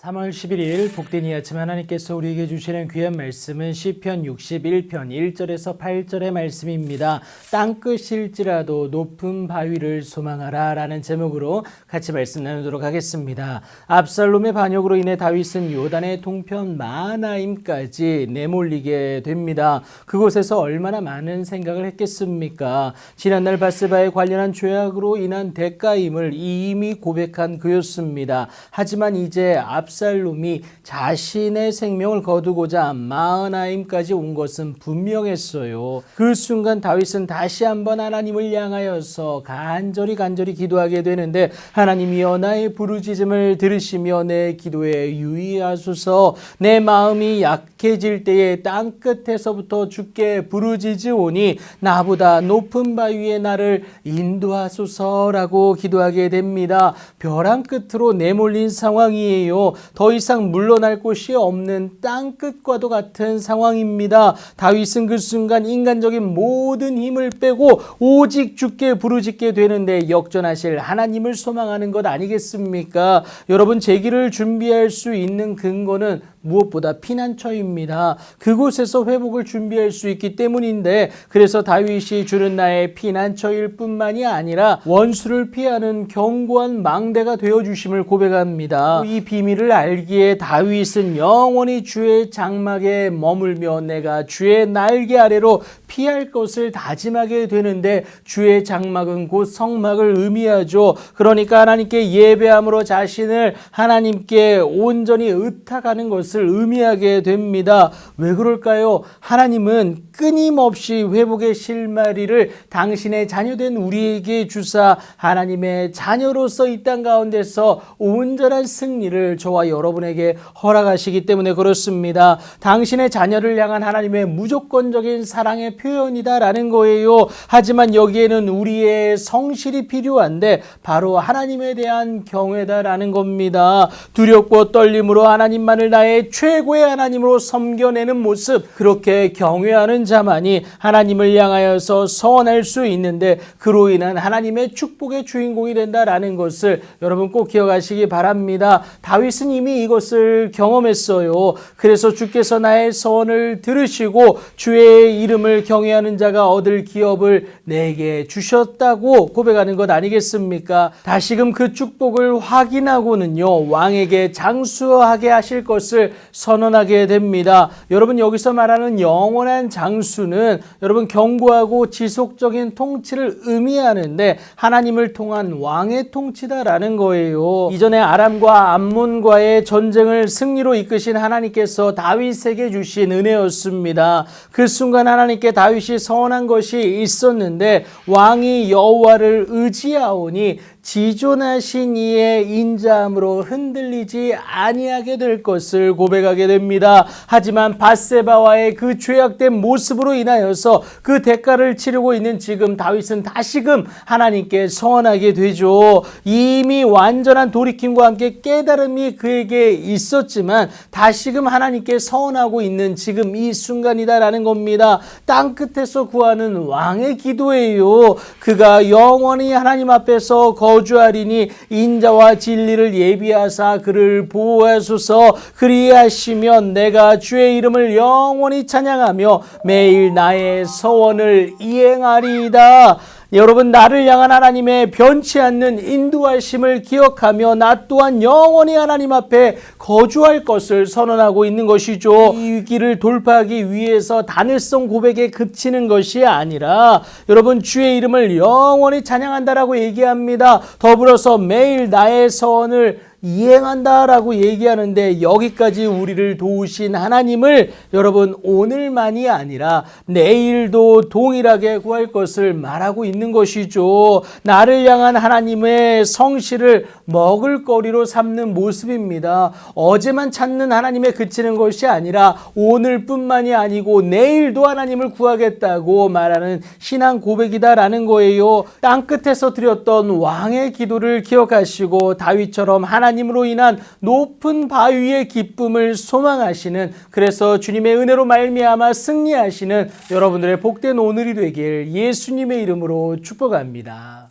3월 11일 복된 이 아침 하나님께서 우리에게 주시는 귀한 말씀은 시편 61편 1절에서 8절의 말씀입니다. 땅끝일지라도 높은 바위를 소망하라 라는 제목으로 같이 말씀 나누도록 하겠습니다. 압살롬의 반역으로 인해 다윗은 요단의 동편 마하나임까지 내몰리게 됩니다. 그곳에서 얼마나 많은 생각을 했겠습니까? 지난날 바세바에 관련한 죄악으로 인한 대가임을 이미 고백한 그였습니다. 하지만 이제 압살롬이 자신의 생명을 거두고자 마하나임까지 온 것은 분명했어요. 그 순간 다윗은 다시 한번 하나님을 향하여서 간절히 기도하게 되는데, 하나님이여 나의 부르짖음을 들으시며 내 기도에 유의하소서. 내 마음이 약해질 때에 땅끝에서부터 주께 부르짖으오니 나보다 높은 바위에 나를 인도하소서라고 기도하게 됩니다. 벼랑 끝으로 내몰린 상황이에요. 더 이상 물러날 곳이 없는 땅끝과도 같은 상황입니다. 다윗은 그 순간 인간적인 모든 힘을 빼고 오직 주께 부르짖게 되는데, 역전하실 하나님을 소망하는 것 아니겠습니까? 여러분, 재기를 준비할 수 있는 근거는 무엇보다 피난처입니다. 그곳에서 회복을 준비할 수 있기 때문인데, 그래서 다윗이 주는 나의 피난처일 뿐만이 아니라 원수를 피하는 견고한 망대가 되어주심을 고백합니다. 이 비밀을 알기에 다윗은 영원히 주의 장막에 머물며 내가 주의 날개 아래로 피할 것을 다짐하게 되는데, 주의 장막은 곧 성막을 의미하죠. 그러니까 하나님께 예배함으로 자신을 하나님께 온전히 의탁하는 것을 의미하게 됩니다. 왜 그럴까요? 하나님은 끊임없이 회복의 실마리를 당신의 자녀된 우리에게 주사 하나님의 자녀로서 이 땅 가운데서 온전한 승리를 저와 여러분에게 허락하시기 때문에 그렇습니다. 당신의 자녀를 향한 하나님의 무조건적인 사랑의 표현이다라는 거예요. 하지만 여기에는 우리의 성실이 필요한데, 바로 하나님에 대한 경외다라는 겁니다. 두렵고 떨림으로 하나님만을 나의 최고의 하나님으로 섬겨내는 모습, 그렇게 경외하는 자만이 하나님을 향하여서 선할 수 있는데, 그로 인한 하나님의 축복의 주인공이 된다라는 것을 여러분 꼭 기억하시기 바랍니다. 다윗은 이미 이것을 경험했어요. 그래서 주께서 나의 서원을 들으시고 주의 이름을 경외하는 자가 얻을 기업을 내게 주셨다고 고백하는 것 아니겠습니까? 다시금 그 축복을 확인하고는요, 왕에게 장수하게 하실 것을 선언하게 됩니다. 여러분, 여기서 말하는 영원한 장수는 여러분 견고하고 지속적인 통치를 의미하는데, 하나님을 통한 왕의 통치다라는 거예요. 이전에 아람과 암몬과의 전쟁을 승리로 이끄신 하나님께서 다윗에게 주신 은혜였습니다. 그 순간 하나님께 다윗이 서원한 것이 있었는데, 왕이 여호와를 의지하오니 지존하신 이의 인자함으로 흔들리지 아니하게 될 것을 고백하게 됩니다. 하지만 밧세바와의 그 죄악된 모습으로 인하여서 그 대가를 치르고 있는 지금 다윗은 다시금 하나님께 서원하게 되죠. 이미 완전한 돌이킴과 함께 깨달음이 그에게 있었지만 다시금 하나님께 서원하고 있는 지금 이 순간이다라는 겁니다. 땅끝에서 구하는 왕의 기도예요. 그가 영원히 하나님 앞에서 거주하리니 인자와 진리를 예비하사 그를 보호하소서. 그리하시면 내가 주의 이름을 영원히 찬양하며 매일 나의 서원을 이행하리이다. 여러분, 나를 향한 하나님의 변치 않는 인도하심을 기억하며 나 또한 영원히 하나님 앞에 거주할 것을 선언하고 있는 것이죠. 이 위기를 돌파하기 위해서 단일성 고백에 그치는 것이 아니라 여러분, 주의 이름을 영원히 찬양한다라고 얘기합니다. 더불어서 매일 나의 서원을 이행한다라고 얘기하는데, 여기까지 우리를 도우신 하나님을 여러분 오늘만이 아니라 내일도 동일하게 구할 것을 말하고 있는 것이죠. 나를 향한 하나님의 성실을 먹을거리로 삼는 모습입니다. 어제만 찾는 하나님에 그치는 것이 아니라 오늘뿐만이 아니고 내일도 하나님을 구하겠다고 말하는 신앙 고백이다라는 거예요. 땅끝에서 드렸던 왕의 기도를 기억하시고 다윗처럼 하나님으로 인한 높은 바위의 기쁨을 소망하시는, 그래서 주님의 은혜로 말미암아 승리하시는 여러분들의 복된 오늘이 되길 예수님의 이름으로 축복합니다.